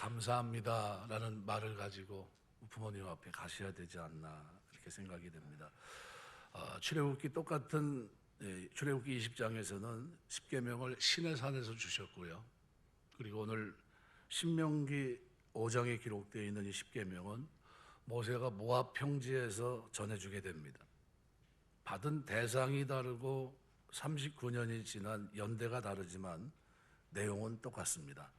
감사합니다라는 말을 가지고 부모님 앞에 가셔야 되지 않나 그렇게 생각이 됩니다. 출애굽기 똑같은 출애굽기 20장에서는 십계명을 시내 산에서 주셨고요. 그리고 오늘 신명기 5장에 기록되어 있는 이 십계명은 모세가 모압 평지에서 전해주게 됩니다. 받은 대상이 다르고 39년이 지난 연대가 다르지만 내용은 똑같습니다.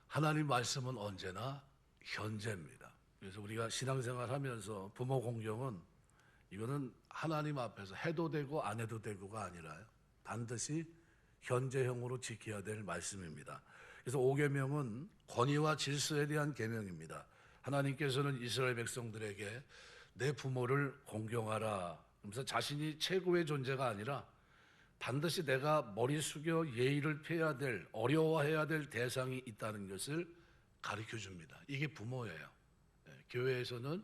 하나님 말씀은 언제나 현재입니다. 그래서 우리가 신앙생활 하면서 부모 공경은 이거는 하나님 앞에서 해도 되고 안 해도 되고가 아니라요, 반드시 현재형으로 지켜야 될 말씀입니다. 그래서 5계명은 권위와 질서에 대한 계명입니다. 하나님께서는 이스라엘 백성들에게 내 부모를 공경하라, 그러면서 자신이 최고의 존재가 아니라 반드시 내가 머리 숙여 예의를 표해야 될, 어려워해야 될 대상이 있다는 것을 가르쳐 줍니다. 이게 부모예요. 교회에서는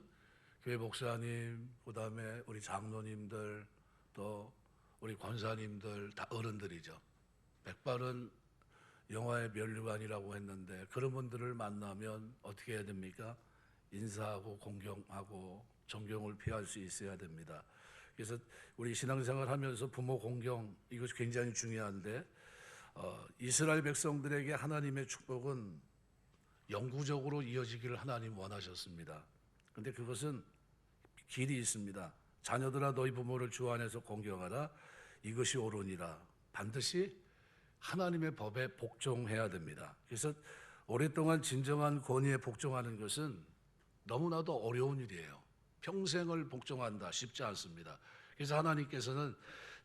교회 목사님, 그 다음에 우리 장로님들, 또 우리 권사님들 다 어른들이죠. 백발은 영화의 면류관이라고 했는데 그런 분들을 만나면 어떻게 해야 됩니까? 인사하고 공경하고 존경을 표할 수 있어야 됩니다. 그래서 우리 신앙생활 하면서 부모 공경, 이것이 굉장히 중요한데 이스라엘 백성들에게 하나님의 축복은 영구적으로 이어지기를 하나님 원하셨습니다. 그런데 그것은 길이 있습니다. 자녀들아 너희 부모를 주 안에서 공경하라, 이것이 옳으니라. 반드시 하나님의 법에 복종해야 됩니다. 그래서 오랫동안 진정한 권위에 복종하는 것은 너무나도 어려운 일이에요. 평생을 복종한다 쉽지 않습니다. 그래서 하나님께서는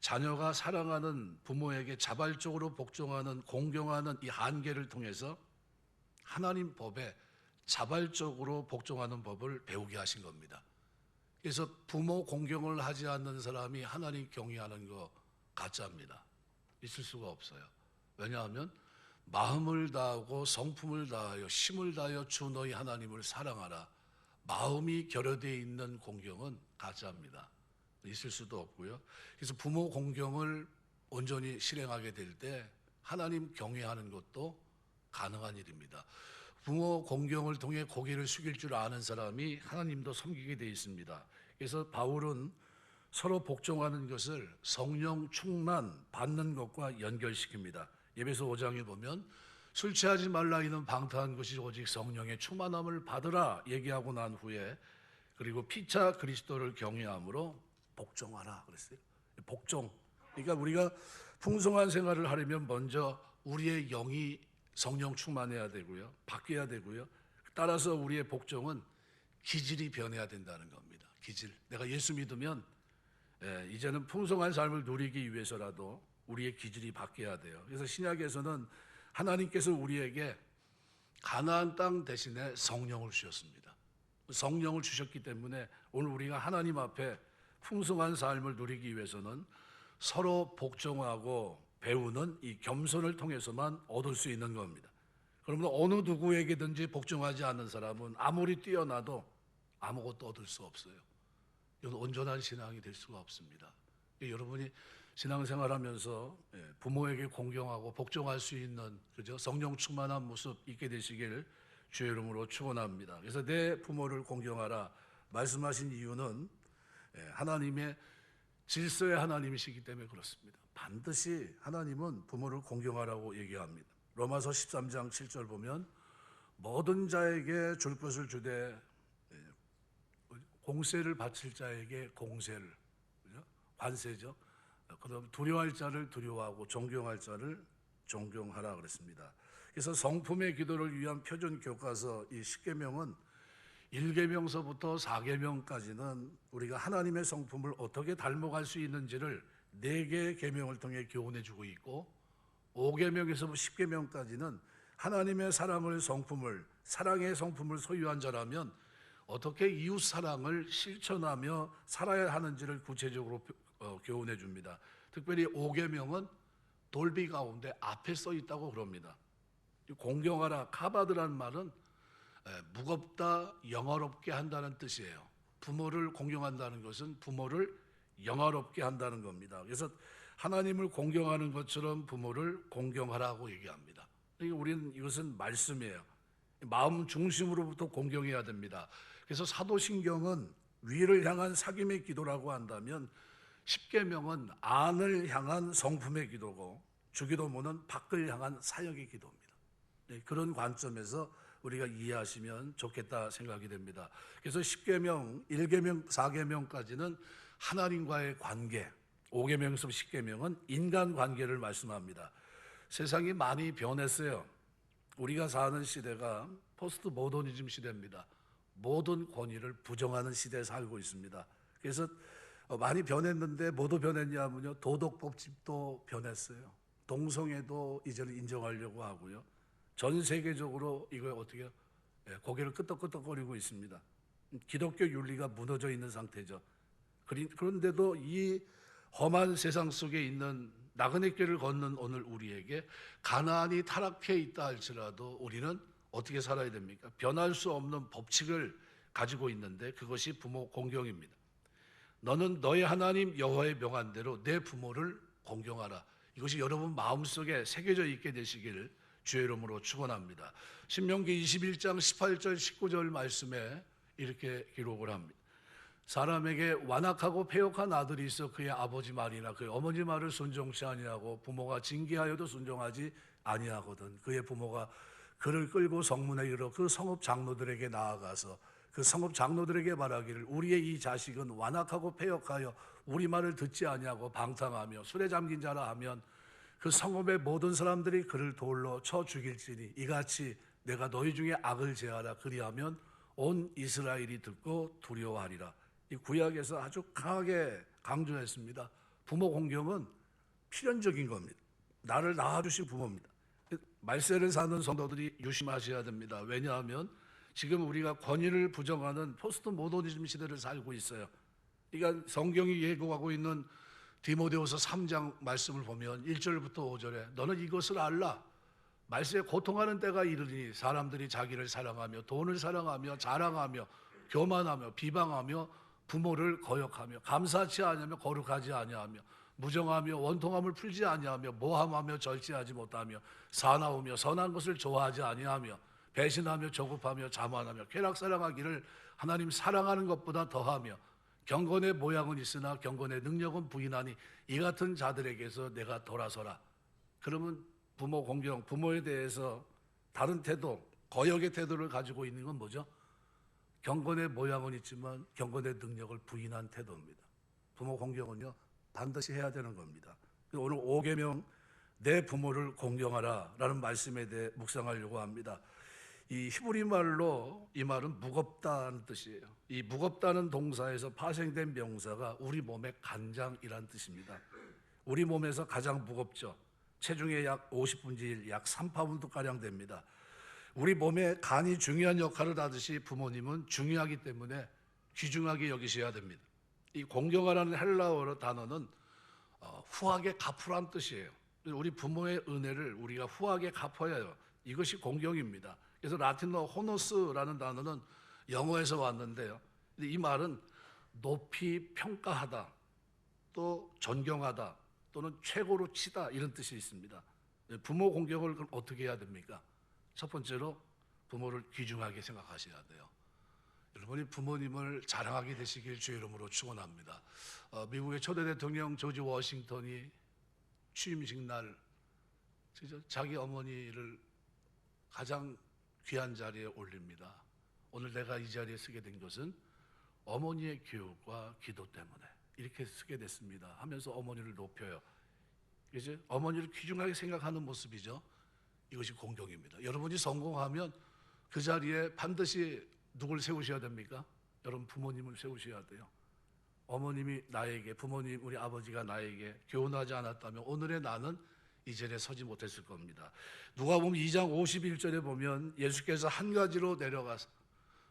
자녀가 사랑하는 부모에게 자발적으로 복종하는, 공경하는 이 한계를 통해서 하나님 법에 자발적으로 복종하는 법을 배우게 하신 겁니다. 그래서 부모 공경을 하지 않는 사람이 하나님 경외하는 거 가짜입니다. 있을 수가 없어요. 왜냐하면 마음을 다하고 성품을 다하여 힘을 다하여 주 너희 하나님을 사랑하라, 마음이 결여되어 있는 공경은 가짜입니다. 있을 수도 없고요. 그래서 부모 공경을 온전히 실행하게 될 때 하나님 경외하는 것도 가능한 일입니다. 부모 공경을 통해 고개를 숙일 줄 아는 사람이 하나님도 섬기게 되어 있습니다. 그래서 바울은 서로 복종하는 것을 성령 충만 받는 것과 연결시킵니다. 에베소 5장에 보면 술 취하지 말라 이는 방탕한 것이 오직 성령의 충만함을 받으라 얘기하고 난 후에 그리고 피차 그리스도를 경외함으로 복종하라 그랬어요. 복종. 그러니까 우리가 풍성한 생활을 하려면 먼저 우리의 영이 성령 충만해야 되고요, 바뀌어야 되고요. 따라서 우리의 복종은 기질이 변해야 된다는 겁니다. 기질. 내가 예수 믿으면 이제는 풍성한 삶을 누리기 위해서라도 우리의 기질이 바뀌어야 돼요. 그래서 신약에서는 하나님께서 우리에게 가나안 땅 대신에 성령을 주셨습니다. 성령을 주셨기 때문에 오늘 우리가 하나님 앞에 풍성한 삶을 누리기 위해서는 서로 복종하고 배우는 이 겸손을 통해서만 얻을 수 있는 겁니다. 그러면 어느 누구에게든지 복종하지 않는 사람은 아무리 뛰어나도 아무것도 얻을 수 없어요. 이건 온전한 신앙이 될 수가 없습니다. 여러분이 신앙생활하면서 부모에게 공경하고 복종할 수 있는, 그죠? 성령 충만한 모습 있게 되시길 주의 이름으로 축원합니다. 그래서 내 부모를 공경하라 말씀하신 이유는 하나님의 질서의 하나님이시기 때문에 그렇습니다. 반드시 하나님은 부모를 공경하라고 얘기합니다. 로마서 13장 7절 보면 모든 자에게 줄 것을 주되 공세를 바칠 자에게 공세를, 그죠? 관세죠. 그다음 두려워할 자를 두려워하고 존경할 자를 존경하라 그랬습니다. 그래서 성품의 기도를 위한 표준 교과서 이 10계명은 1계명서부터 4계명까지는 우리가 하나님의 성품을 어떻게 닮아갈 수 있는지를 4개의 계명을 통해 교훈해 주고 있고, 5계명에서부터 10계명까지는 하나님의 사랑의 성품을 소유한 자라면 어떻게 이웃 사랑을 실천하며 살아야 하는지를 구체적으로 교훈해 줍니다. 특별히 5계명은 돌비 가운데 앞에 써 있다고 그럽니다. 공경하라, 카바드라는 말은 무겁다, 영화롭게 한다는 뜻이에요. 부모를 공경한다는 것은 부모를 영화롭게 한다는 겁니다. 그래서 하나님을 공경하는 것처럼 부모를 공경하라고 얘기합니다. 그러니까 우리는 이것은 말씀이에요. 마음 중심으로부터 공경해야 됩니다. 그래서 사도신경은 위를 향한 사귐의 기도라고 한다면 십계명은 안을 향한 성품의 기도고 주기도문은 밖을 향한 사역의 기도입니다. 네, 그런 관점에서 우리가 이해하시면 좋겠다 생각이 됩니다. 그래서 10계명, 1계명, 4계명까지는 하나님과의 관계, 5계명에서 10계명은 인간관계를 말씀합니다. 세상이 많이 변했어요. 우리가 사는 시대가 포스트 모더니즘 시대입니다. 모든 권위를 부정하는 시대에 살고 있습니다. 그래서 많이 변했는데 뭐도 변했냐면요, 도덕법칙도 변했어요. 동성애도 이제는 인정하려고 하고요. 전 세계적으로 이거 어떻게 해요? 고개를 끄덕끄덕거리고 있습니다. 기독교 윤리가 무너져 있는 상태죠. 그런데도 이 험한 세상 속에 있는 나그네 길을 걷는 오늘 우리에게 가나안이 타락해 있다 할지라도 우리는 어떻게 살아야 됩니까? 변할 수 없는 법칙을 가지고 있는데 그것이 부모 공경입니다. 너는 너의 하나님 여호와의 명한대로 내 부모를 공경하라. 이것이 여러분 마음속에 새겨져 있게 되시기를 주의 이름으로 축원합니다. 신명기 21장 18절 19절 말씀에 이렇게 기록을 합니다. 사람에게 완악하고 패역한 아들이 있어 그의 아버지 말이나 그의 어머니 말을 순종치 아니하고 부모가 징계하여도 순종하지 아니하거든. 그의 부모가 그를 끌고 성문에 이르러 그 성읍 장로들에게 나아가서 그 성읍 장로들에게 말하기를 우리의 이 자식은 완악하고 패역하여 우리 말을 듣지 아니하고 방탕하며 술에 잠긴 자라 하면 그 성읍의 모든 사람들이 그를 돌로 쳐 죽일지니 이같이 내가 너희 중에 악을 제하라. 그리하면 온 이스라엘이 듣고 두려워하리라. 이 구약에서 아주 강하게 강조했습니다. 부모 공경은 필연적인 겁니다. 나를 낳아주신 부모입니다. 말세를 사는 성도들이 유심하셔야 됩니다. 왜냐하면 지금 우리가 권위를 부정하는 포스트 모더니즘 시대를 살고 있어요. 그러니까 성경이 예고하고 있는 디모데후서 3장 말씀을 보면 1절부터 5절에 너는 이것을 알라. 말세에 고통하는 때가 이르니 사람들이 자기를 사랑하며 돈을 사랑하며 자랑하며 교만하며 비방하며 부모를 거역하며 감사치 아니하며 거룩하지 아니하며 무정하며 원통함을 풀지 아니하며 모함하며 절제하지 못하며 사나우며 선한 것을 좋아하지 아니하며 배신하며 조급하며 자만하며 쾌락사랑하기를 하나님 사랑하는 것보다 더하며 경건의 모양은 있으나 경건의 능력은 부인하니 이 같은 자들에게서 내가 돌아서라. 그러면 부모 공경, 부모에 대해서 다른 태도, 거역의 태도를 가지고 있는 건 뭐죠? 경건의 모양은 있지만 경건의 능력을 부인한 태도입니다. 부모 공경은요 반드시 해야 되는 겁니다. 오늘 5계명 내 부모를 공경하라 라는 말씀에 대해 묵상하려고 합니다. 이 히브리 말로 이 말은 무겁다는 뜻이에요. 이 무겁다는 동사에서 파생된 명사가 우리 몸의 간장이란 뜻입니다. 우리 몸에서 가장 무겁죠. 체중의 약 50분의 1, 약 3파운드가량 됩니다. 우리 몸에 간이 중요한 역할을 하듯이 부모님은 중요하기 때문에 귀중하게 여기셔야 됩니다. 이 공경하라는 헬라어로 단어는 후하게 갚으란 뜻이에요. 우리 부모의 은혜를 우리가 후하게 갚아야 해요. 이것이 공경입니다. 그래서 라틴어 호노스라는 단어는 영어에서 왔는데요. 이 말은 높이 평가하다, 또 존경하다, 또는 최고로 치다 이런 뜻이 있습니다. 부모 공경을 그럼 어떻게 해야 됩니까? 첫 번째로 부모를 귀중하게 생각하셔야 돼요. 여러분이 부모님을 자랑하게 되시길 주의 이름으로 축원합니다. 미국의 초대 대통령 조지 워싱턴이 취임식 날 자기 어머니를 가장 귀한 자리에 올립니다. 오늘 내가 이 자리에 서게 된 것은 어머니의 교육과 기도 때문에 이렇게 서게 됐습니다 하면서 어머니를 높여요. 그래서 어머니를 귀중하게 생각하는 모습이죠. 이것이 공경입니다. 여러분이 성공하면 그 자리에 반드시 누굴 세우셔야 됩니까? 여러분 부모님을 세우셔야 돼요. 어머님이 나에게, 부모님, 우리 아버지가 나에게 교훈하지 않았다면 오늘의 나는 이 자리에 서지 못했을 겁니다. 누가복음 2장 51절에 보면 예수께서 한 가지로 내려가서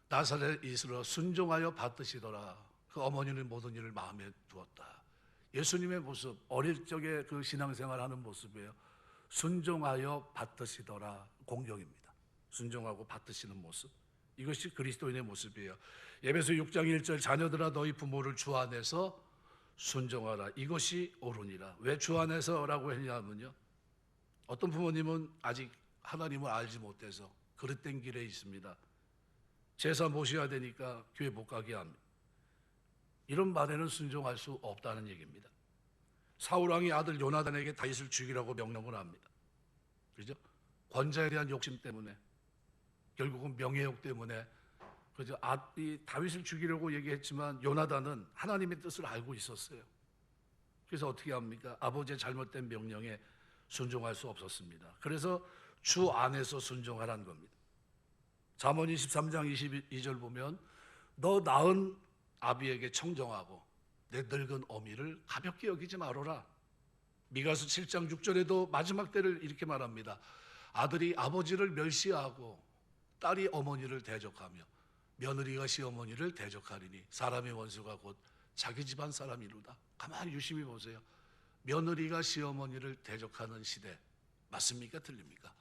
나사렛 이스로 순종하여 받드시더라. 그 어머니는 모든 일을 마음에 두었다. 예수님의 모습, 어릴 적에 그 신앙생활하는 모습이에요. 순종하여 받드시더라. 공경입니다. 순종하고 받드시는 모습. 이것이 그리스도인의 모습이에요. 에베소 6장 1절 자녀들아 너희 부모를 주 안에서 순종하라. 이것이 옳으니라. 왜 주 안에서라고 했냐면요. 어떤 부모님은 아직 하나님을 알지 못해서 그릇된 길에 있습니다. 제사 모셔야 되니까 교회 못 가게 합니다. 이런 말에는 순종할 수 없다는 얘기입니다. 사울왕이 아들 요나단에게 다윗을 죽이라고 명령을 합니다. 그죠? 권자에 대한 욕심 때문에, 결국은 명예욕 때문에, 그죠? 이 다윗을 죽이려고 얘기했지만 요나단은 하나님의 뜻을 알고 있었어요. 그래서 어떻게 합니까? 아버지의 잘못된 명령에 순종할 수 없었습니다. 그래서 주 안에서 순종하라는 겁니다. 잠언 23장 22절 보면 너 낳은 아비에게 청정하고 내 늙은 어미를 가볍게 여기지 말아라. 미가서 7장 6절에도 마지막 때를 이렇게 말합니다. 아들이 아버지를 멸시하고 딸이 어머니를 대적하며 며느리가 시어머니를 대적하리니 사람의 원수가 곧 자기 집안 사람이로다. 가만히 유심히 보세요. 며느리가 시어머니를 대적하는 시대 맞습니까? 틀립니까?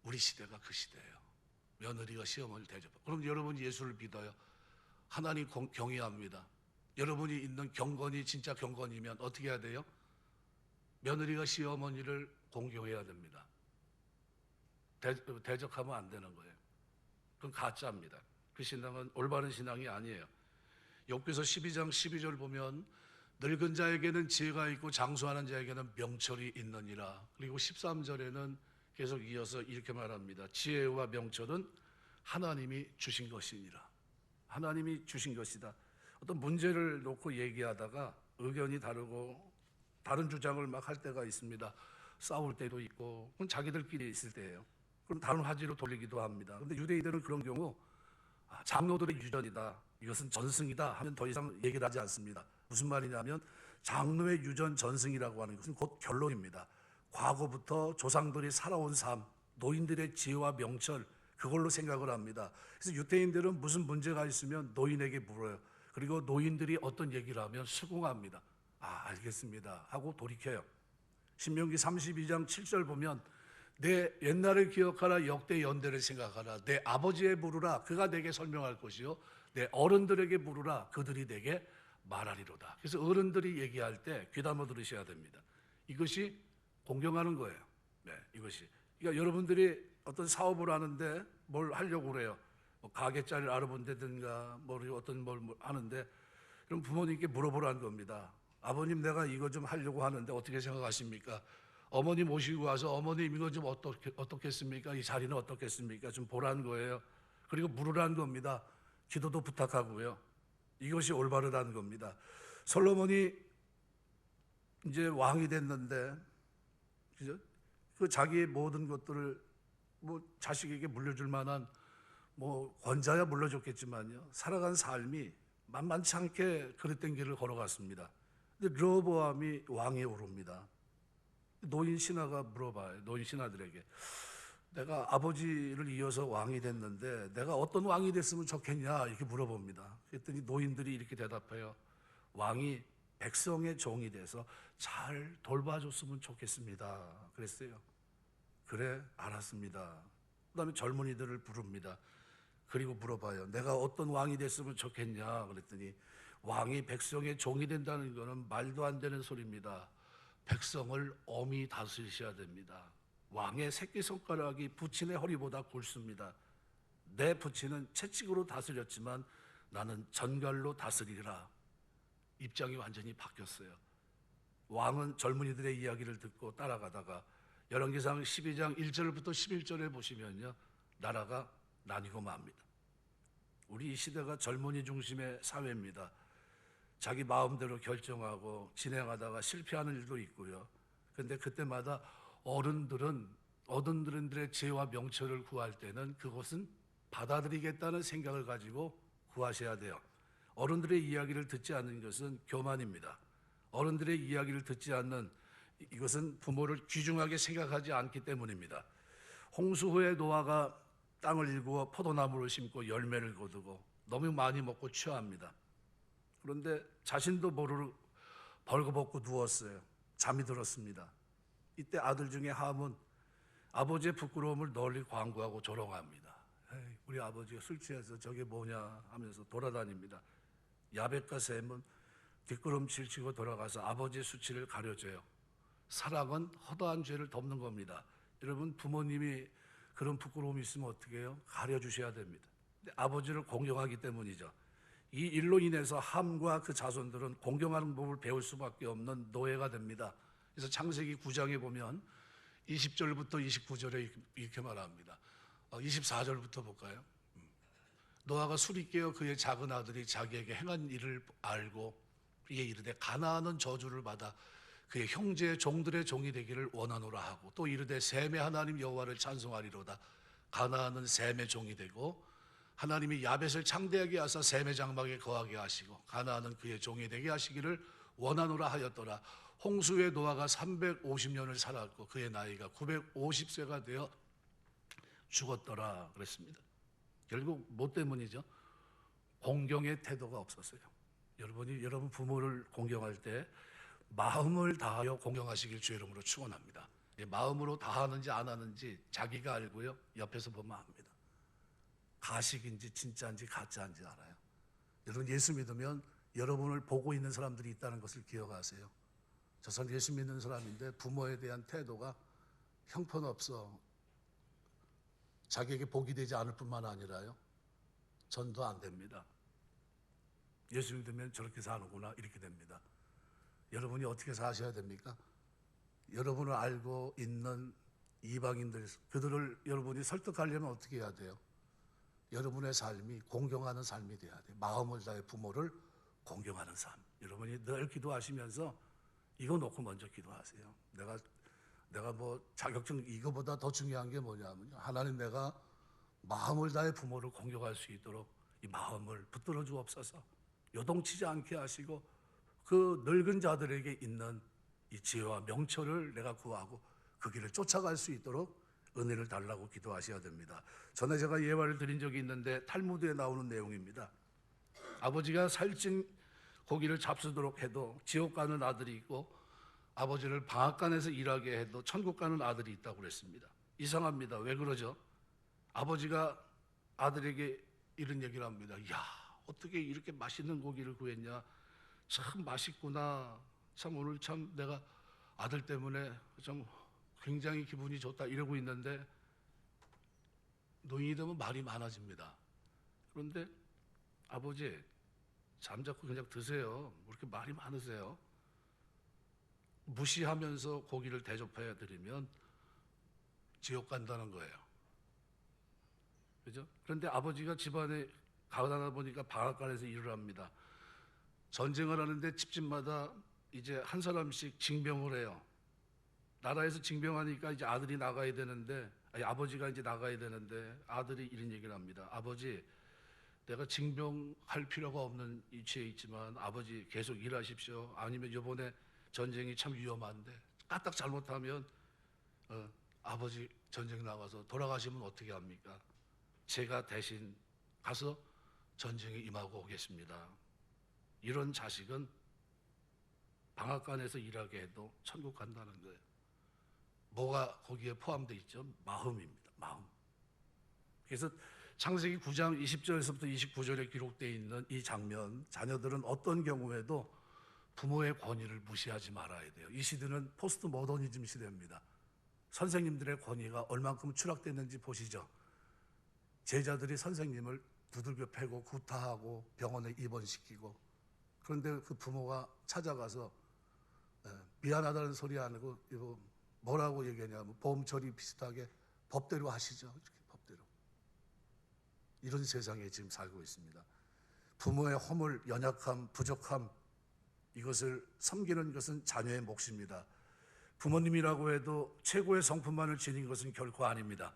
우리 시대가 그 시대예요. 며느리가 시어머니를 대적하고. 그럼 여러분이 예수를 믿어요. 하나님 경외합니다. 여러분이 있는 경건이 진짜 경건이면 어떻게 해야 돼요? 며느리가 시어머니를 공경해야 됩니다. 대적하면 안 되는 거예요. 그건 가짜입니다. 그 신앙은 올바른 신앙이 아니에요. 욥기서 12장 12절 보면 늙은 자에게는 지혜가 있고 장수하는 자에게는 명철이 있느니라. 그리고 13절에는 계속 이어서 이렇게 말합니다. 지혜와 명철은 하나님이 주신 것이니라. 하나님이 주신 것이다. 어떤 문제를 놓고 얘기하다가 의견이 다르고 다른 주장을 막 할 때가 있습니다. 싸울 때도 있고 그건 자기들끼리 있을 때예요. 그럼 다른 화제로 돌리기도 합니다. 그런데 유대인들은 그런 경우 장로들의 유전이다, 이것은 전승이다 하면 더 이상 얘기를 하지 않습니다. 무슨 말이냐면 장로의 유전 전승이라고 하는 것은 곧 결론입니다. 과거부터 조상들이 살아온 삶, 노인들의 지혜와 명철, 그걸로 생각을 합니다. 그래서 유대인들은 무슨 문제가 있으면 노인에게 물어요. 그리고 노인들이 어떤 얘기를 하면 수긍합니다. 알겠습니다 하고 돌이켜요. 신명기 32장 7절 보면 내 옛날을 기억하라, 역대 연대를 생각하라. 내 아버지에 물으라, 그가 내게 설명할 것이요 내 어른들에게 물으라, 그들이 내게 말하리로다. 그래서 어른들이 얘기할 때 귀담아 들으셔야 됩니다. 이것이 공경하는 거예요. 네, 이것이. 그러니까 여러분들이 어떤 사업을 하는데 뭘 하려고 그래요. 뭐 가게자리를 알아본다든가 어떤 뭘 하는데 그럼 부모님께 물어보라는 겁니다. 아버님, 내가 이거 좀 하려고 하는데 어떻게 생각하십니까? 어머님 모시고 와서 어머님 이거 좀 어떻겠습니까? 이 자리는 어떻겠습니까? 좀 보라는 거예요. 그리고 물으라는 겁니다. 기도도 부탁하고요. 이것이 올바르다는 겁니다. 솔로몬이 이제 왕이 됐는데, 그죠? 그 자기의 모든 것들을 자식에게 물려줄 만한 권자야 물려줬겠지만요. 살아간 삶이 만만치 않게 그릇된 길을 걸어갔습니다. 근데 르호보암이 왕에 오릅니다. 노인 신하가 물어봐요. 노인 신하들에게 내가 아버지를 이어서 왕이 됐는데 내가 어떤 왕이 됐으면 좋겠냐 이렇게 물어봅니다. 그랬더니 노인들이 이렇게 대답해요. 왕이 백성의 종이 돼서 잘 돌봐줬으면 좋겠습니다. 그랬어요. 그래, 알았습니다. 그다음에 젊은이들을 부릅니다. 그리고 물어봐요. 내가 어떤 왕이 됐으면 좋겠냐 그랬더니 왕이 백성의 종이 된다는 것은 말도 안 되는 소리입니다. 백성을 엄히 다스리셔야 됩니다. 왕의 새끼손가락이 부친의 허리보다 굵습니다. 내 부친은 채찍으로 다스렸지만 나는 전갈로 다스리라. 입장이 완전히 바뀌었어요. 왕은 젊은이들의 이야기를 듣고 따라가다가 열왕기상 12장 1절부터 11절에 보시면요, 나라가 나뉘고 맙니다. 우리 이 시대가 젊은이 중심의 사회입니다. 자기 마음대로 결정하고 진행하다가 실패하는 일도 있고요. 그런데 그때마다 어른들의 지혜와 명철을 구할 때는 그것은 받아들이겠다는 생각을 가지고 구하셔야 돼요. 어른들의 이야기를 듣지 않는 것은 교만입니다. 어른들의 이야기를 듣지 않는 이것은 부모를 귀중하게 생각하지 않기 때문입니다. 홍수 후에 노아가 땅을 일구어 포도나무를 심고 열매를 거두고 너무 많이 먹고 취합니다. 그런데 자신도 모르고 벌거벗고 누웠어요. 잠이 들었습니다. 이때 아들 중에 함은 아버지의 부끄러움을 널리 광고하고 조롱합니다. 우리 아버지가 술 취해서 저게 뭐냐 하면서 돌아다닙니다. 야벳과 셈은 뒷걸음질 치고 돌아가서 아버지의 수치를 가려줘요. 사랑은 허다한 죄를 덮는 겁니다. 여러분, 부모님이 그런 부끄러움이 있으면 어떻게 해요? 가려주셔야 됩니다. 근데 아버지를 공경하기 때문이죠. 이 일로 인해서 함과 그 자손들은 공경하는 법을 배울 수밖에 없는 노예가 됩니다. 그래서 창세기 9장에 보면 20절부터 29절에 이렇게 말합니다. 24절부터 볼까요? 노아가 술이 깨어 그의 작은 아들이 자기에게 행한 일을 알고 그에게 이르되 가나안은 저주를 받아 그의 형제의 종들의 종이 되기를 원하노라 하고 또 이르되 셈의 하나님 여호와를 찬송하리로다. 가나안은 셈의 종이 되고 하나님이 야벳을 창대하게 하사 셈의 장막에 거하게 하시고 가나안은 그의 종이 되게 하시기를 원하노라 하였더라. 홍수에 노아가 350년을 살았고 그의 나이가 950세가 되어 죽었더라 그랬습니다. 결국 뭐 때문이죠? 공경의 태도가 없었어요. 여러분 부모를 공경할 때 마음을 다하여 공경하시길 주의 이름으로 축원합니다. 마음으로 다하는지 안 하는지 자기가 알고요. 옆에서 보면 압니다. 가식인지 진짜인지 가짜인지 알아요. 여러분 예수 믿으면 여러분을 보고 있는 사람들이 있다는 것을 기억하세요. 저 사람 예수 믿는 사람인데 부모에 대한 태도가 형편없어. 자기에게 복이 되지 않을 뿐만 아니라요. 전도 안 됩니다. 예수 믿으면 저렇게 사는구나 이렇게 됩니다. 여러분이 어떻게 사셔야 됩니까? 여러분을 알고 있는 이방인들, 그들을 여러분이 설득하려면 어떻게 해야 돼요? 여러분의 삶이 공경하는 삶이 돼야 돼요. 마음을 다해 부모를 공경하는 삶. 여러분이 늘 기도하시면서 이거 놓고 먼저 기도하세요. 내가 뭐 자격증 이거보다 더 중요한 게 뭐냐면요. 하나님 내가 마음을 다해 부모를 공경할 수 있도록 이 마음을 붙들어 주옵소서. 요동치지 않게 하시고 그 늙은 자들에게 있는 이 지혜와 명철을 내가 구하고 그 길을 쫓아갈 수 있도록 은혜를 달라고 기도하셔야 됩니다. 전에 제가 예화를 드린 적이 있는데 탈무드에 나오는 내용입니다. 아버지가 살찐 고기를 잡수도록 해도 지옥 가는 아들이 있고 아버지를 방앗간에서 일하게 해도 천국 가는 아들이 있다고 그랬습니다. 이상합니다. 왜 그러죠? 아버지가 아들에게 이런 얘기를 합니다. 야, 어떻게 이렇게 맛있는 고기를 구했냐? 참 맛있구나. 참 오늘 참 내가 아들 때문에 좀 굉장히 기분이 좋다 이러고 있는데 노인이 되면 말이 많아집니다. 그런데 아버지 잠자코 그냥 드세요. 왜 이렇게 말이 많으세요? 무시하면서 고기를 대접해 드리면 지옥 간다는 거예요. 그죠? 그런데 아버지가 집안에 가다 보니까 방앗간에서 일을 합니다. 전쟁을 하는데 집집마다 이제 한 사람씩 징병을 해요. 나라에서 징병하니까 이제 아들이 나가야 되는데, 아버지가 이제 나가야 되는데 아들이 이런 얘기를 합니다. 아버지, 내가 징병할 필요가 없는 위치에 있지만 아버지 계속 일하십시오. 아니면 이번에 전쟁이 참 위험한데 까딱 잘못하면 아버지 전쟁 나가서 돌아가시면 어떻게 합니까? 제가 대신 가서 전쟁에 임하고 오겠습니다. 이런 자식은 방앗간에서 일하게 해도 천국 간다는 거예요. 뭐가 거기에 포함되어 있죠? 마음입니다. 마음. 그래서 창세기 9장 20절에서부터 29절에 기록되어 있는 이 장면, 자녀들은 어떤 경우에도 부모의 권위를 무시하지 말아야 돼요. 이 시대는 포스트 모더니즘 시대입니다. 선생님들의 권위가 얼만큼 추락됐는지 보시죠. 제자들이 선생님을 두들겨 패고 구타하고 병원에 입원시키고, 그런데 그 부모가 찾아가서 미안하다는 소리 안 하고 이거 뭐라고 얘기하냐면 보험 처리 비슷하게 법대로 하시죠. 이렇게 법대로. 이런 세상에 지금 살고 있습니다. 부모의 허물, 연약함, 부족함, 이것을 섬기는 것은 자녀의 몫입니다. 부모님이라고 해도 최고의 성품만을 지닌 것은 결코 아닙니다.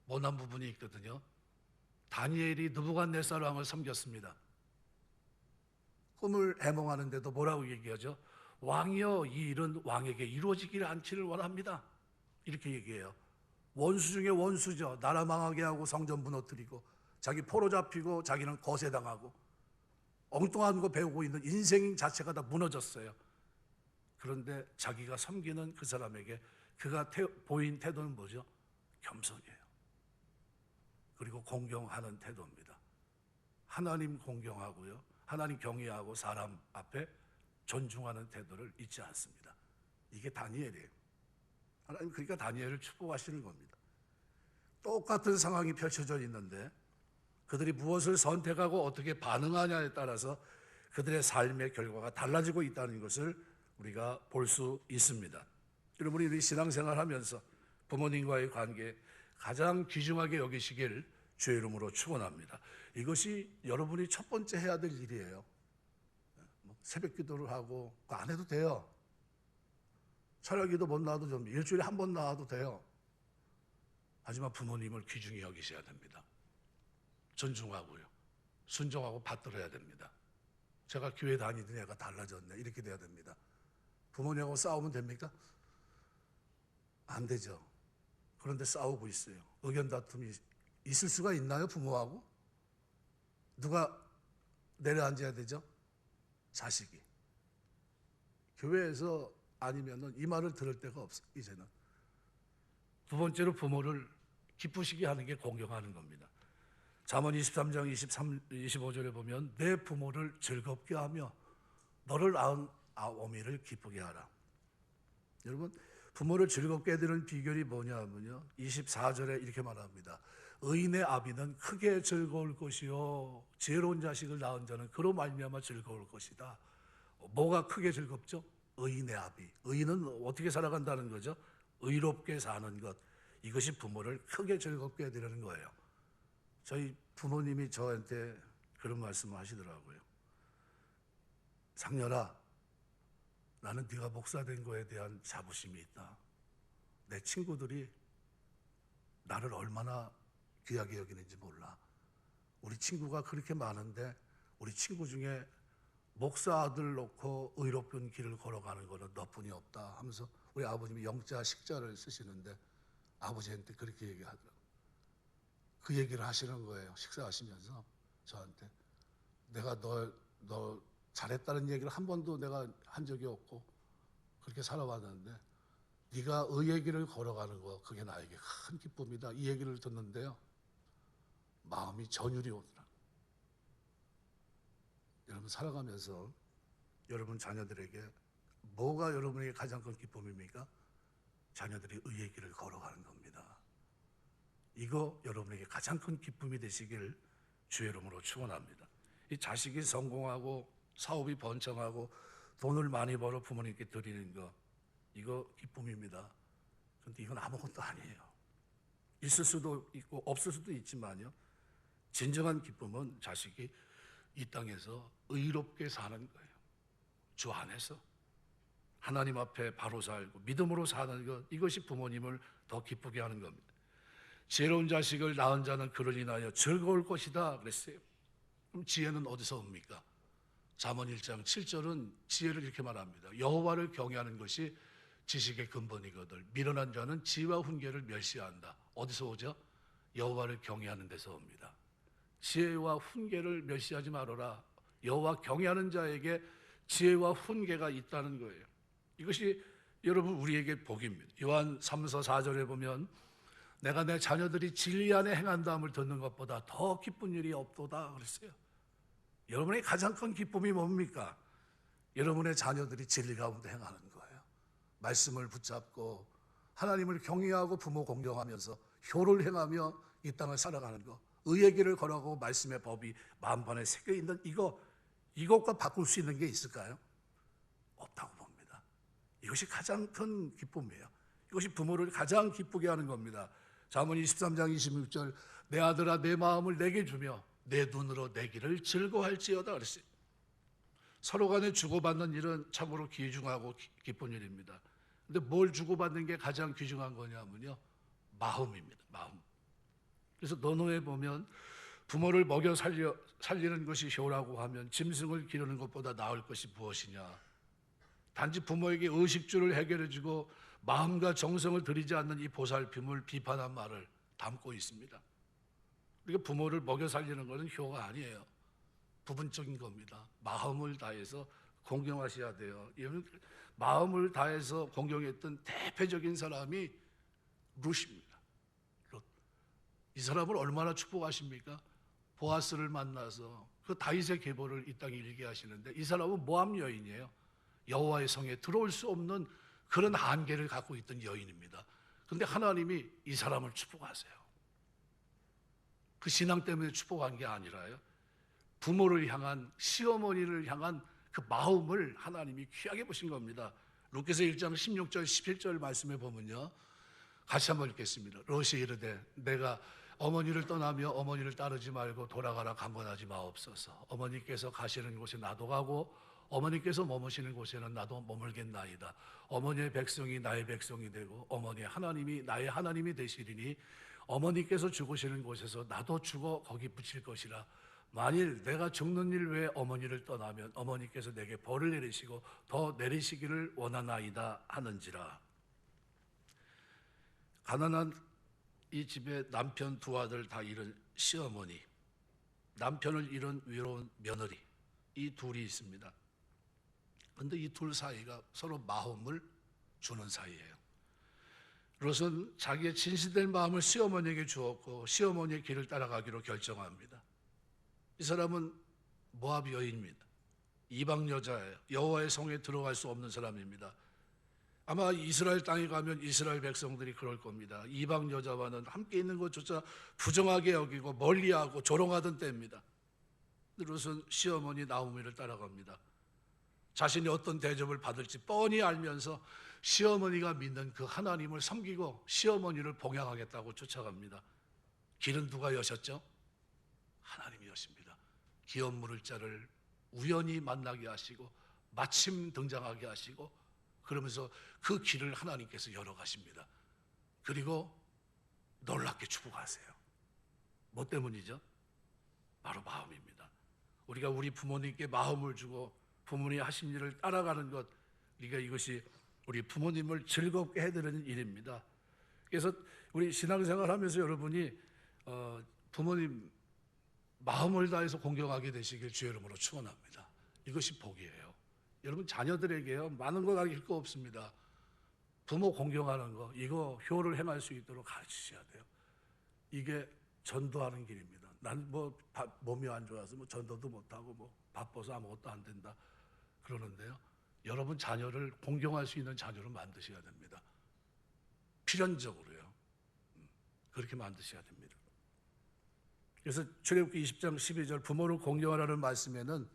못난 부분이 있거든요. 다니엘이 느부갓네살 왕을 섬겼습니다. 꿈을 해몽하는데도 뭐라고 얘기하죠? 왕이여, 이 일은 왕에게 이루어지기를 않기를 원합니다. 이렇게 얘기해요. 원수 중에 원수죠. 나라 망하게 하고 성전 무너뜨리고 자기 포로 잡히고 자기는 거세당하고 엉뚱한 거 배우고 있는 인생 자체가 다 무너졌어요. 그런데 자기가 섬기는 그 사람에게 그가 보인 태도는 뭐죠? 겸손이에요. 그리고 공경하는 태도입니다. 하나님 공경하고요. 하나님 경외하고 사람 앞에 존중하는 태도를 잊지 않습니다. 이게 다니엘이에요. 하나님 그러니까 다니엘을 축복하시는 겁니다. 똑같은 상황이 펼쳐져 있는데 그들이 무엇을 선택하고 어떻게 반응하냐에 따라서 그들의 삶의 결과가 달라지고 있다는 것을 우리가 볼 수 있습니다. 여러분이 우리 신앙생활하면서 부모님과의 관계 가장 귀중하게 여기시길 주의 이름으로 축원합니다. 이것이 여러분이 첫 번째 해야 될 일이에요. 새벽 기도를 하고 그거 안 해도 돼요. 철야기도 못 나와도 좀 일주일에 한 번 나와도 돼요. 하지만 부모님을 귀중히 여기셔야 됩니다. 존중하고요. 순종하고 받들어야 됩니다. 제가 교회 다니던 애가 달라졌네. 이렇게 돼야 됩니다. 부모님하고 싸우면 됩니까? 안 되죠. 그런데 싸우고 있어요. 의견 다툼이 있을 수가 있나요? 부모하고? 누가 내려앉아야 되죠? 자식이. 교회에서 아니면은 이 말을 들을 데가 없어요. 이제는. 두 번째로 부모를 기쁘시게 하는 게 공경하는 겁니다. 잠언 23장 25절에 보면 내 부모를 즐겁게 하며 너를 낳은 어미를 기쁘게 하라. 여러분, 부모를 즐겁게 해드리는 비결이 뭐냐면요, 24절에 이렇게 말합니다. 의인의 아비는 크게 즐거울 것이요 지혜로운 자식을 낳은 자는 그로 말미암아 즐거울 것이다. 뭐가 크게 즐겁죠? 의인의 아비. 의인은 어떻게 살아간다는 거죠? 의롭게 사는 것. 이것이 부모를 크게 즐겁게 해드리는 거예요. 저희 부모님이 저한테 그런 말씀을 하시더라고요. 상렬아, 나는 네가 목사 된 거에 대한 자부심이 있다. 내 친구들이 나를 얼마나 귀하게 여기는지 몰라. 우리 친구가 그렇게 많은데 우리 친구 중에 목사 아들 놓고 의롭은 길을 걸어가는 거는 너뿐이 없다 하면서 우리 아버님이 영자 식자를 쓰시는데 아버지한테 그렇게 얘기하더라고요. 그 얘기를 하시는 거예요. 식사하시면서 저한테. 내가 너 잘했다는 얘기를 한 번도 내가 한 적이 없고 그렇게 살아왔는데 네가 의의 길을 걸어가는 거 그게 나에게 큰 기쁨이다. 이 얘기를 듣는데요. 마음이 전율이 오더라. 여러분 살아가면서 여러분 자녀들에게 뭐가 여러분에게 가장 큰 기쁨입니까? 자녀들이 의의 길을 걸어가는 겁니다. 이거 여러분에게 가장 큰 기쁨이 되시길 주의 이름으로 축원합니다. 이 자식이 성공하고 사업이 번창하고 돈을 많이 벌어 부모님께 드리는 거 이거 기쁨입니다. 그런데 이건 아무것도 아니에요. 있을 수도 있고 없을 수도 있지만요. 진정한 기쁨은 자식이 이 땅에서 의롭게 사는 거예요. 주 안에서 하나님 앞에 바로 살고 믿음으로 사는 것 이것이 부모님을 더 기쁘게 하는 겁니다. 지혜로운 자식을 낳은 자는 그를 인하여 즐거울 것이다 그랬어요. 그럼 지혜는 어디서 옵니까? 잠언 1장 7절은 지혜를 이렇게 말합니다. 여호와를 경외하는 것이 지식의 근본이거든. 미련한 자는 지혜와 훈계를 멸시한다. 어디서 오죠? 여호와를 경외하는 데서 옵니다. 지혜와 훈계를 멸시하지 말아라. 여호와 경외하는 자에게 지혜와 훈계가 있다는 거예요. 이것이 여러분 우리에게 복입니다. 요한 3서 4절에 보면 내가 내 자녀들이 진리 안에 행한다함을 듣는 것보다 더 기쁜 일이 없도다 그랬어요. 여러분의 가장 큰 기쁨이 뭡니까? 여러분의 자녀들이 진리 가운데 행하는 거예요. 말씀을 붙잡고 하나님을 경외하고 부모 공경하면서 효를 행하며 이 땅을 살아가는 것. 의의 길을 걸어가고 말씀의 법이 만번에 새겨 있는 이것과 바꿀 수 있는 게 있을까요? 없다고 봅니다. 이것이 가장 큰 기쁨이에요. 이것이 부모를 가장 기쁘게 하는 겁니다. 잠언 23장 26절 내 아들아 내 마음을 내게 주며 내 눈으로 내 길을 즐거워할지어다 그랬어요. 서로 간에 주고받는 일은 참으로 귀중하고 기쁜 일입니다. 그런데 뭘 주고받는 게 가장 귀중한 거냐면요. 마음입니다. 마음. 그래서 논어에 보면 부모를 먹여 살리는 것이 효라고 하면 짐승을 기르는 것보다 나을 것이 무엇이냐. 단지 부모에게 의식주를 해결해주고 마음과 정성을 들이지 않는 이 보살핌을 비판한 말을 담고 있습니다. 그러니까 부모를 먹여 살리는 것은 효가 아니에요. 부분적인 겁니다. 마음을 다해서 공경하셔야 돼요. 마음을 다해서 공경했던 대표적인 사람이 룻입니다. 룻. 이 사람을 얼마나 축복하십니까? 보아스를 만나서 그 다윗의 계보를 이 땅에 일게 하시는데 이 사람은 모압 여인이에요. 여호와의 성에 들어올 수 없는 그런 한계를 갖고 있던 여인입니다. 그런데 하나님이 이 사람을 축복하세요. 그 신앙 때문에 축복한 게 아니라요. 부모를 향한, 시어머니를 향한 그 마음을 하나님이 귀하게 보신 겁니다. 루카서 1장 16절 17절 말씀에 보면요, 같이 한번 읽겠습니다. 롯이 이르되 내가 어머니를 떠나며 어머니를 따르지 말고 돌아가라 강권하지 마옵소서. 어머니께서 가시는 곳에 나도 가고 어머니께서 머무시는 곳에는 나도 머물겠나이다. 어머니의 백성이 나의 백성이 되고 어머니의 하나님이 나의 하나님이 되시리니 어머니께서 죽으시는 곳에서 나도 죽어 거기 붙일 것이라. 만일 내가 죽는 일 외에 어머니를 떠나면 어머니께서 내게 벌을 내리시고 더 내리시기를 원하나이다 하는지라. 가난한 이 집에 남편 두 아들 다 잃은 시어머니, 남편을 잃은 외로운 며느리, 이 둘이 있습니다. 그런데 이 둘 사이가 서로 마음을 주는 사이예요. 롯은 자기의 진실된 마음을 시어머니에게 주었고 시어머니의 길을 따라가기로 결정합니다. 이 사람은 모압 여인입니다. 이방 여자예요. 여호와의 성에 들어갈 수 없는 사람입니다. 아마 이스라엘 땅에 가면 이스라엘 백성들이 그럴 겁니다. 이방 여자와는 함께 있는 것조차 부정하게 여기고 멀리하고 조롱하던 때입니다. 롯은 시어머니 나오미를 따라갑니다. 자신이 어떤 대접을 받을지 뻔히 알면서 시어머니가 믿는 그 하나님을 섬기고 시어머니를 봉양하겠다고 쫓아갑니다. 길은 누가 여셨죠? 하나님이 여십니다. 기업 물을 자를 우연히 만나게 하시고 마침 등장하게 하시고 그러면서 그 길을 하나님께서 열어가십니다. 그리고 놀랍게 축복하세요. 뭐 때문이죠? 바로 마음입니다. 우리가 우리 부모님께 마음을 주고 부모님이 하신 일을 따라가는 것, 우리가 이것이 우리 부모님을 즐겁게 해드리는 일입니다. 그래서 우리 신앙생활하면서 여러분이 부모님 마음을 다해서 공경하게 되시길 주의 이름으로 축원합니다. 이것이 복이에요. 여러분 자녀들에게요 많은 거 가르칠 거 없습니다. 부모 공경하는 거 이거 효를 행할 수 있도록 가르치셔야 돼요. 이게 전도하는 길입니다. 난 뭐 몸이 안 좋아서 뭐 전도도 못하고 뭐 바빠서 아무것도 안 된다 그러는데요. 여러분 자녀를 공경할 수 있는 자녀로 만드셔야 됩니다. 필연적으로요. 그렇게 만드셔야 됩니다. 그래서 출애굽기 20장 12절 부모를 공경하라는 말씀에는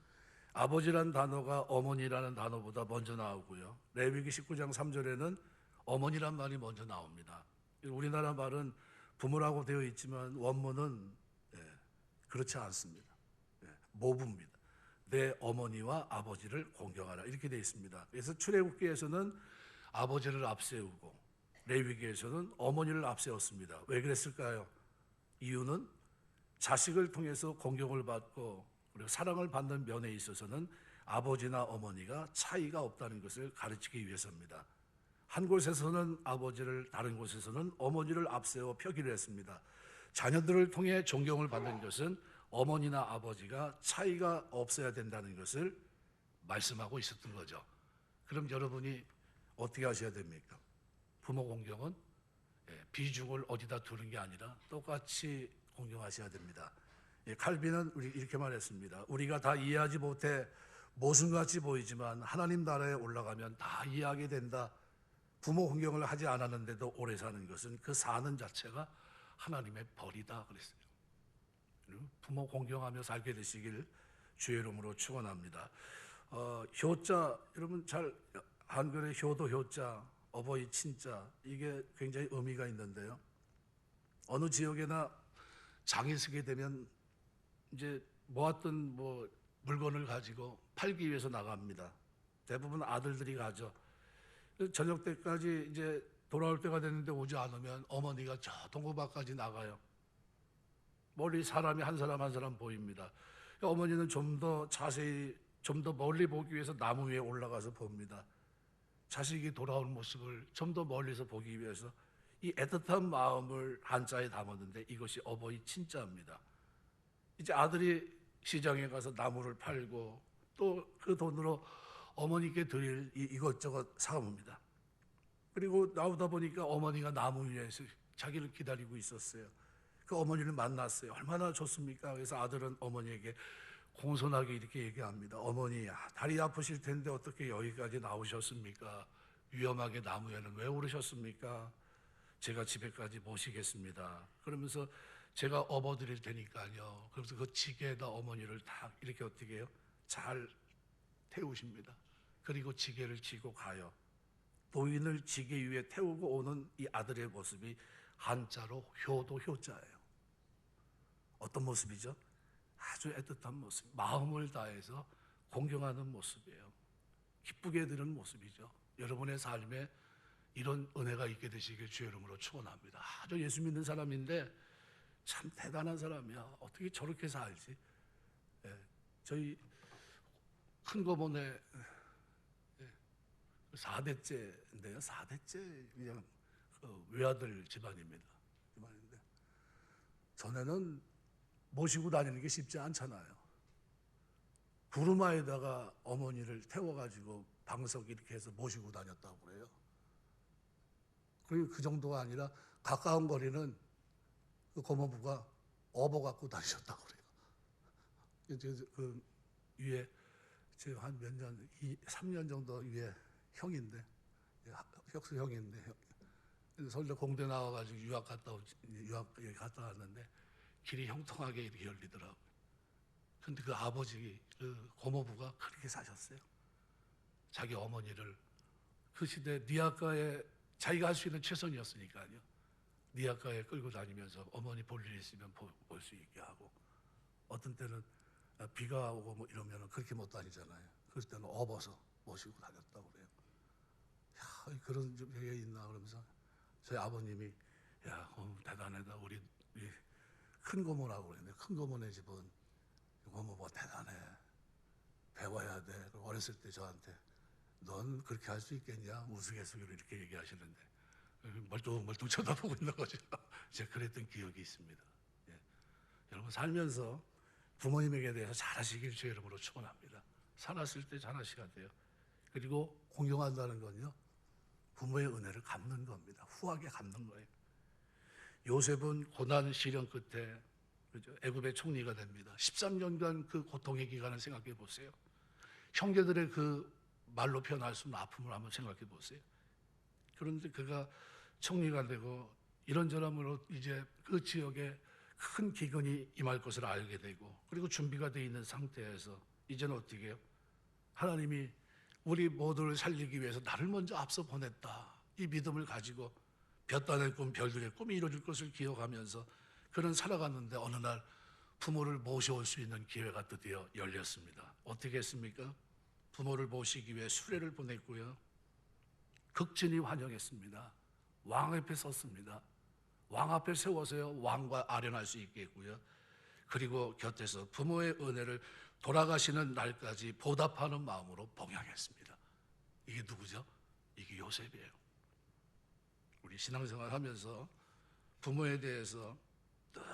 아버지라는 단어가 어머니라는 단어보다 먼저 나오고요. 레위기 19장 3절에는 어머니란 말이 먼저 나옵니다. 우리나라 말은 부모라고 되어 있지만 원문은 그렇지 않습니다. 모부입니다. 내 어머니와 아버지를 공경하라 이렇게 되어 있습니다. 그래서 출애굽기에서는 아버지를 앞세우고 레위기에서는 어머니를 앞세웠습니다. 왜 그랬을까요? 이유는 자식을 통해서 공경을 받고 그리고 사랑을 받는 면에 있어서는 아버지나 어머니가 차이가 없다는 것을 가르치기 위해서입니다. 한 곳에서는 아버지를 다른 곳에서는 어머니를 앞세워 펴기로 했습니다. 자녀들을 통해 존경을 받는 것은 어머니나 아버지가 차이가 없어야 된다는 것을 말씀하고 있었던 거죠. 그럼 여러분이 어떻게 하셔야 됩니까? 부모 공경은 비중을 어디다 두는 게 아니라 똑같이 공경하셔야 됩니다. 칼빈은 이렇게 말했습니다. 우리가 다 이해하지 못해 모순같이 보이지만 하나님 나라에 올라가면 다 이해하게 된다. 부모 공경을 하지 않았는데도 오래 사는 것은 그 사는 자체가 하나님의 벌이다 그랬어요. 부모 공경하며 살게 되시길 주의 이름으로 축원합니다. 효자 여러분 잘 한글의 효도 효자, 어버이 친자 이게 굉장히 의미가 있는데요. 어느 지역에나 장이 서게 되면 이제 모았던 물건을 가지고 팔기 위해서 나갑니다. 대부분 아들들이 가죠. 저녁 때까지 이제 돌아올 때가 됐는데 오지 않으면 어머니가 저 동구밖까지 나가요. 멀리 사람이 한 사람 한 사람 보입니다. 어머니는 좀 더 자세히 좀 더 멀리 보기 위해서 나무 위에 올라가서 봅니다. 자식이 돌아온 모습을 좀 더 멀리서 보기 위해서 이 애틋한 마음을 한자에 담았는데 이것이 어버이 친자입니다. 이제 아들이 시장에 가서 나무를 팔고 또 그 돈으로 어머니께 드릴 이것저것 사옵니다. 그리고 나오다 보니까 어머니가 나무 위에서 자기를 기다리고 있었어요. 그 어머니를 만났어요. 얼마나 좋습니까? 그래서 아들은 어머니에게 공손하게 이렇게 얘기합니다. 어머니, 다리 아프실 텐데 어떻게 여기까지 나오셨습니까? 위험하게 나무에는 왜 오르셨습니까? 제가 집에까지 모시겠습니다. 그러면서 제가 업어드릴 테니까요. 그래서 그 지게에다 어머니를 다 이렇게 어떻게 해요? 잘 태우십니다. 그리고 지게를 지고 가요. 노인을 지게 위에 태우고 오는 이 아들의 모습이 한자로 효도 효자예요. 어떤 모습이죠? 아주 애틋한 모습, 마음을 다해서 공경하는 모습이에요. 기쁘게 해드리는 모습이죠. 여러분의 삶에 이런 은혜가 있게 되시길 주의 이름으로 축원합니다. 아주 예수 믿는 사람인데 참 대단한 사람이야. 어떻게 저렇게 살지? 예, 저희 큰 거본에 4대째인데요. 4대째 그냥 외아들 집안입니다. 집안인데 전에는 모시고 다니는 게 쉽지 않잖아요. 부르마에다가 어머니를 태워가지고 방석 이렇게 해서 모시고 다녔다고 그래요. 그리고 그 정도가 아니라 가까운 거리는 그 고모부가 업어 갖고 다니셨다고 그래요. 그 위에 지금 한 몇 년, 3년 정도 위에 형인데, 혁수 형인데, 서울대 공대 나와가지고 유학 갔다 왔는데 길이 형통하게 이렇게 열리더라고요. 근데 그 아버지, 그 고모부가 그렇게 사셨어요. 자기 어머니를 그 시대 니아가에 자기가 할 수 있는 최선이었으니까요. 니아가에 끌고 다니면서 어머니 볼 일 있으면 볼 수 있게 하고, 어떤 때는 비가 오고 뭐 이러면 그렇게 못 다니잖아요. 그럴 때는 업어서 모시고 다녔다고 그래요. 야, 그런 게 있나 그러면서 저희 아버님이 야, 대단하다. 우리 큰 고모라고 그랬는데 큰 고모네 집은 고모가 대단해. 배워야 돼. 어렸을 때 저한테 넌 그렇게 할 수 있겠냐? 우스갯소리로 이렇게 얘기하시는데 멀뚱멀뚱 쳐다보고 있는 거죠. 제가 그랬던 기억이 있습니다. 예. 여러분 살면서 부모님에게 대해서 잘하시길 주의 이름으로 축원합니다. 살았을 때 잘하셔야 돼요. 그리고 공경한다는 건요. 부모의 은혜를 갚는 겁니다. 후하게 갚는 거예요. 요셉은 고난 시련 끝에 그죠? 애굽의 총리가 됩니다. 13년간 그 고통의 기간을 생각해 보세요. 형제들의 그 말로 표현할 수 없는 아픔을 한번 생각해 보세요. 그런데 그가 총리가 되고 이런저런으로 이제 그 지역에 큰 기근이 임할 것을 알게 되고 그리고 준비가 되어 있는 상태에서 이제는 어떻게 해요? 하나님이 우리 모두를 살리기 위해서 나를 먼저 앞서 보냈다. 이 믿음을 가지고 볕단의 꿈, 별들의 꿈이 이루어질 것을 기억하면서 그는 살아갔는데 어느 날 부모를 모셔올 수 있는 기회가 드디어 열렸습니다. 어떻게 했습니까? 부모를 모시기 위해 수레를 보냈고요. 극진히 환영했습니다. 왕 앞에 섰습니다. 왕 앞에 세워서요. 왕과 아련할 수 있게 했고요. 그리고 곁에서 부모의 은혜를 돌아가시는 날까지 보답하는 마음으로 봉양했습니다. 이게 누구죠? 이게 요셉이에요. 우리 신앙생활 하면서 부모에 대해서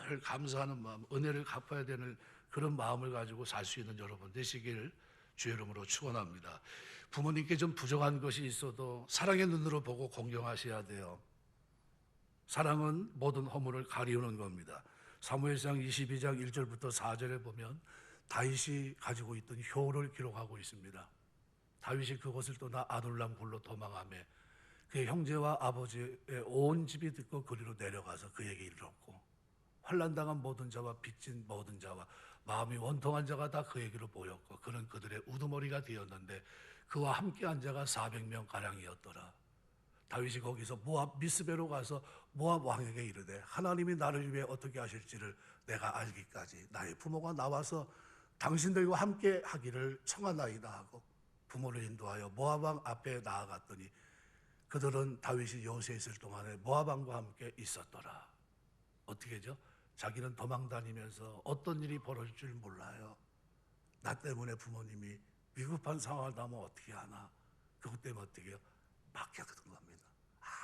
늘 감사하는 마음, 은혜를 갚아야 되는 그런 마음을 가지고 살 수 있는 여러분 되시길 주의 이름으로 축원합니다. 부모님께 좀 부족한 것이 있어도 사랑의 눈으로 보고 공경하셔야 돼요. 사랑은 모든 허물을 가리우는 겁니다. 사무엘상 22장 1절부터 4절에 보면 다윗이 가지고 있던 효를 기록하고 있습니다. 다윗이 그것을 떠나 아둘람 굴로 도망하며 그의 형제와 아버지의 온 집이 듣고 그리로 내려가서 그에게 이르렀고 환난당한 모든 자와 빚진 모든 자와 마음이 원통한 자가 다 그에게로 모였고 그는 그들의 우두머리가 되었는데 그와 함께한 자가 400명 가량이었더라. 다윗이 거기서 모압 미스베로 가서 모압 왕에게 이르되 하나님이 나를 위해 어떻게 하실지를 내가 알기까지 나의 부모가 나와서 당신들과 함께 하기를 청하나이다 하고 부모를 인도하여 모압 왕 앞에 나아갔더니 그들은 다윗이 요새에 있을 동안에 모압 왕과 함께 있었더라. 어떻게 하죠? 자기는 도망 다니면서 어떤 일이 벌어질 줄 몰라요. 나 때문에 부모님이 위급한 상황을 당하면 어떻게 하나. 그것 때문에 어떻게 해요? 맡겨두는 겁니다.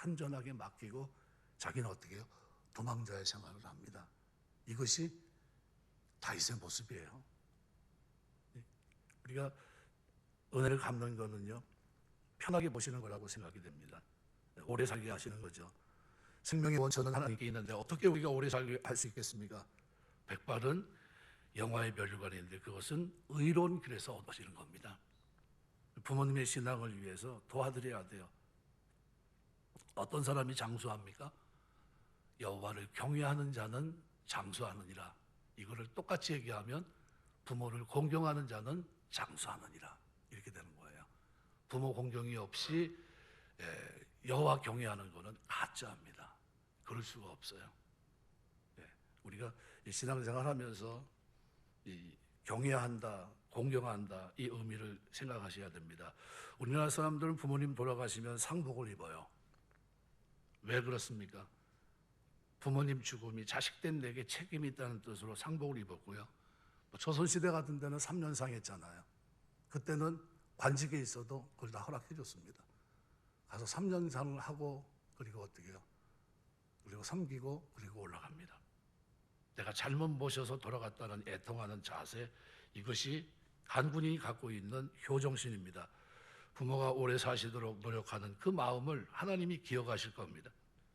안전하게 맡기고 자기는 어떻게 해요? 도망자의 생활을 합니다. 이것이 다윗의 모습이에요. 우리가 은혜를 갚는 거는요. 편하게 보시는 거라고 생각이 됩니다. 오래 살게 하시는 거죠. 생명의 원천은 하나님께 있는데 어떻게 우리가 오래 살게 할 수 있겠습니까? 백발은 영화의 멸류관인데 그것은 의로운 길에서 얻어지는 겁니다. 부모님의 신앙을 위해서 도와드려야 돼요. 어떤 사람이 장수합니까? 여호와를 경외하는 자는 장수하느니라. 이거를 똑같이 얘기하면 부모를 공경하는 자는 장수하느니라. 이렇게 되는 거예요. 부모 공경이 없이 여호와 경외하는 것은 가짜입니다. 그럴 수가 없어요. 우리가 신앙생활하면서 경외한다, 공경한다, 이 의미를 생각하셔야 됩니다. 우리나라 사람들은 부모님 돌아가시면 상복을 입어요. 왜 그렇습니까? 부모님 죽음이 자식된 내게 책임이 있다는 뜻으로 상복을 입었고요. 조선시대 같은 데는 3년상 했잖아요. 그때는 관직에 있어도 그걸 다 허락해 줬습니다. 가서 3년상을 하고, 그리고 어떻게 해요? 그리고 섬기고, 그리고 올라갑니다. 내가 잘못 모셔서 돌아갔다는 애통하는 자세, 이것이 한군인이 갖고 있는 효정신입니다. 부모가 오래 사시도록 노력하는 그 마음을 하나님이 기억하실 겁니다.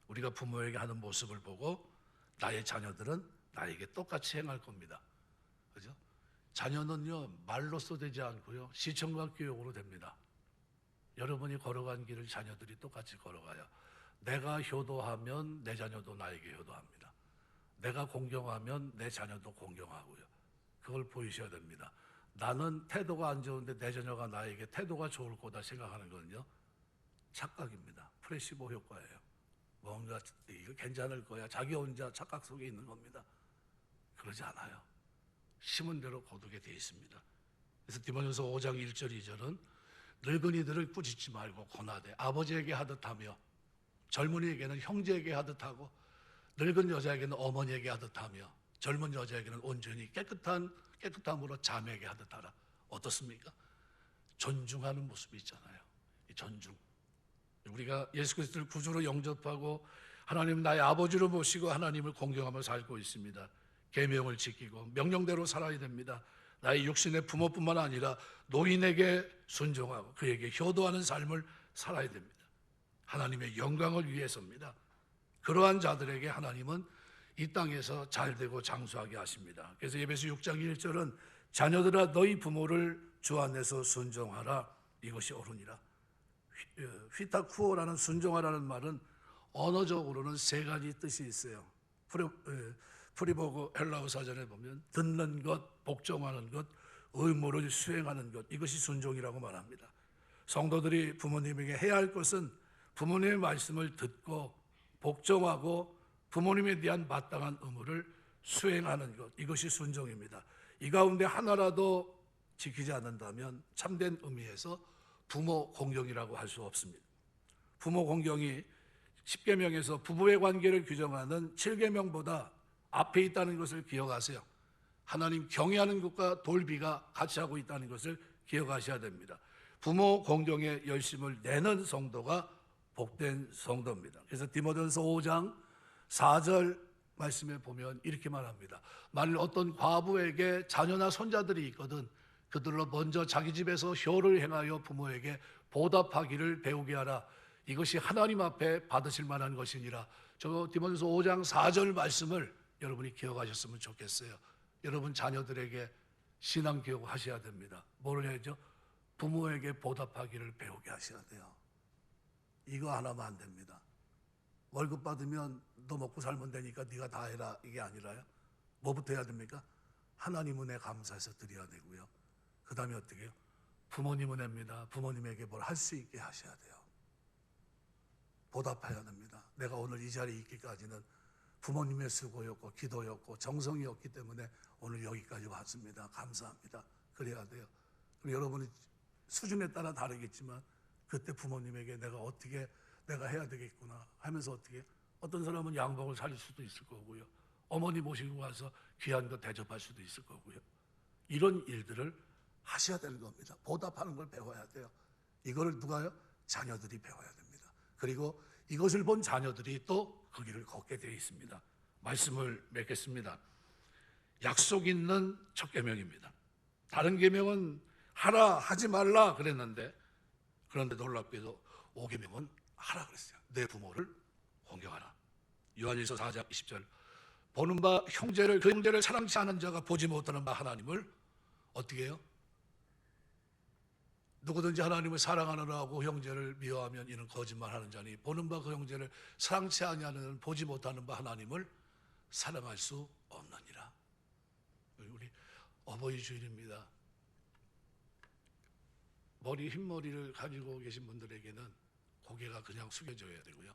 우리가 부모에게 하는 모습을 보고 나의 자녀들은 나에게 똑같이 행할 겁니다. 그죠? 자녀는요, 말로써 되지 않고요, 시청각 교육으로 됩니다. 여러분이 걸어간 길을 자녀들이 똑같이 걸어가요. 내가 효도하면 내 자녀도 나에게 효도합니다. 내가 공경하면 내 자녀도 공경하고요. 그걸 보이셔야 됩니다. 나는 태도가 안 좋은데 내 자녀가 나에게 태도가 좋을 거다 생각하는 건요, 착각입니다. 플래시보 효과예요. 뭔가 이거 괜찮을 거야. 자기 혼자 착각 속에 있는 겁니다. 그러지 않아요. 심은 대로 거두게 돼 있습니다. 그래서 디모데후서 5장 1절 2절은 늙은이들을 꾸짖지 말고 권하되 아버지에게 하듯 하며, 젊은이에게는 형제에게 하듯 하고, 늙은 여자에게는 어머니에게 하듯 하며, 젊은 여자에게는 온전히 깨끗함으로 자매에게 하듯 하라. 어떻습니까? 존중하는 모습이 있잖아요. 이 존중. 우리가 예수 그리스도를 구주로 영접하고 하나님 나의 아버지로 모시고 하나님을 공경하며 살고 있습니다. 계명을 지키고 명령대로 살아야 됩니다. 나의 육신의 부모뿐만 아니라 노인에게 순종하고 그에게 효도하는 삶을 살아야 됩니다. 하나님의 영광을 위해서입니다. 그러한 자들에게 하나님은 이 땅에서 잘되고 장수하게 하십니다. 그래서 에베소 6장 1절은 자녀들아 너희 부모를 주 안에서 순종하라, 이것이 옳으니라. 휘타쿠오라는 순종하라는 말은 언어적으로는 세 가지 뜻이 있어요. 프리보그 헬라어 사전에 보면 듣는 것, 복종하는 것, 의무를 수행하는 것, 이것이 순종이라고 말합니다. 성도들이 부모님에게 해야 할 것은 부모님의 말씀을 듣고 복종하고 부모님에 대한 마땅한 의무를 수행하는 것, 이것이 순종입니다. 이 가운데 하나라도 지키지 않는다면 참된 의미에서 부모 공경이라고 할 수 없습니다. 부모 공경이 10계명에서 부부의 관계를 규정하는 7계명보다 앞에 있다는 것을 기억하세요. 하나님 경외하는 것과 돌비가 같이 하고 있다는 것을 기억하셔야 됩니다. 부모 공경에 열심을 내는 성도가 복된 성도입니다. 그래서 디모데후서 5장 4절 말씀에 보면 이렇게 말합니다. 만일 어떤 과부에게 자녀나 손자들이 있거든 그들로 먼저 자기 집에서 효를 행하여 부모에게 보답하기를 배우게 하라. 이것이 하나님 앞에 받으실 만한 것이니라. 저 디모데후서 5장 4절 말씀을 여러분이 기억하셨으면 좋겠어요. 여러분 자녀들에게 신앙교육 하셔야 됩니다. 뭐를 해야죠? 부모에게 보답하기를 배우게 하셔야 돼요. 이거 하나만 안 됩니다. 월급 받으면 너 먹고 살면 되니까 네가 다 해라, 이게 아니라요. 뭐부터 해야 됩니까? 하나님 은혜 감사해서 드려야 되고요. 그 다음에 어떻게 해요? 부모님 은혜입니다. 부모님에게 뭘 할 수 있게 하셔야 돼요. 보답해야 됩니다. 내가 오늘 이 자리에 있기까지는 부모님의 수고였고 기도였고 정성이었기 때문에 오늘 여기까지 왔습니다. 감사합니다. 그래야 돼요. 그럼 여러분이 수준에 따라 다르겠지만 그때 부모님에게 내가 해야 되겠구나 하면서 어떤 사람은 양복을 사줄 수도 있을 거고요. 어머니 모시고 가서 귀한 거 대접할 수도 있을 거고요. 이런 일들을 하셔야 되는 겁니다. 보답하는 걸 배워야 돼요. 이거를 누가요? 자녀들이 배워야 됩니다. 그리고 이것을 본 자녀들이 또 그 길을 걷게 되어 있습니다. 말씀을 맺겠습니다. 약속 있는 첫 계명입니다. 다른 계명은 하라 하지 말라 그랬는데, 그런데 놀랍게도 5계명은 하라 그랬어요. 내 부모를 공경하라. 요한일서 4장 20절 보는 바 형제를 그 형제를 사랑치 않은 자가 보지 못하는 바 하나님을 어떻게 해요? 누구든지 하나님을 사랑하느라고 형제를 미워하면 이는 거짓말하는 자니 보는 바 그 형제를 사랑치 아니하는 보지 못하는 바 하나님을 사랑할 수 없느니라. 우리 어버이 주일입니다. 흰머리를 가지고 계신 분들에게는 고개가 그냥 숙여져야 되고요.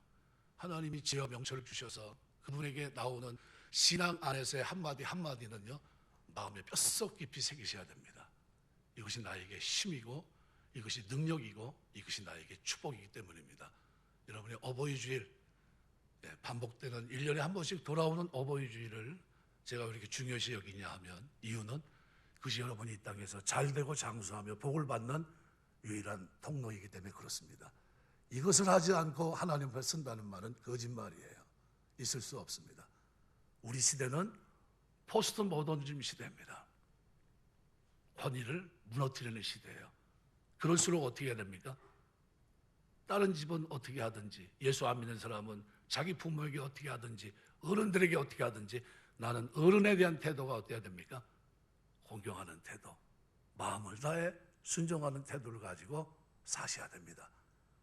하나님이 지어 명철을 주셔서 그분에게 나오는 신앙 안에서의 한마디 한마디는요, 마음에 뼛속 깊이 새기셔야 됩니다. 이것이 나에게 힘이고, 이것이 능력이고, 이것이 나에게 축복이기 때문입니다. 여러분의 어버이 주일, 반복되는 1년에 한 번씩 돌아오는 어버이 주일을 제가 왜 이렇게 중요시 여기냐 하면, 이유는 그것이 여러분이 이 땅에서 잘되고 장수하며 복을 받는 유일한 통로이기 때문에 그렇습니다. 이것을 하지 않고 하나님 앞에 쓴다는 말은 거짓말이에요. 있을 수 없습니다. 우리 시대는 포스트 모더니즘 시대입니다. 권위를 무너뜨리는 시대예요. 그럴수록 어떻게 해야 됩니까? 다른 집은 어떻게 하든지, 예수 안 믿는 사람은 자기 부모에게 어떻게 하든지, 어른들에게 어떻게 하든지, 나는 어른에 대한 태도가 어때야 됩니까? 공경하는 태도, 마음을 다해 순종하는 태도를 가지고 사셔야 됩니다.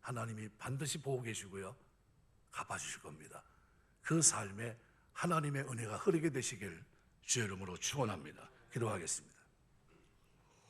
하나님이 반드시 보고 계시고요, 갚아주실 겁니다. 그 삶에 하나님의 은혜가 흐르게 되시길 주의 이름으로 축원합니다. 기도하겠습니다.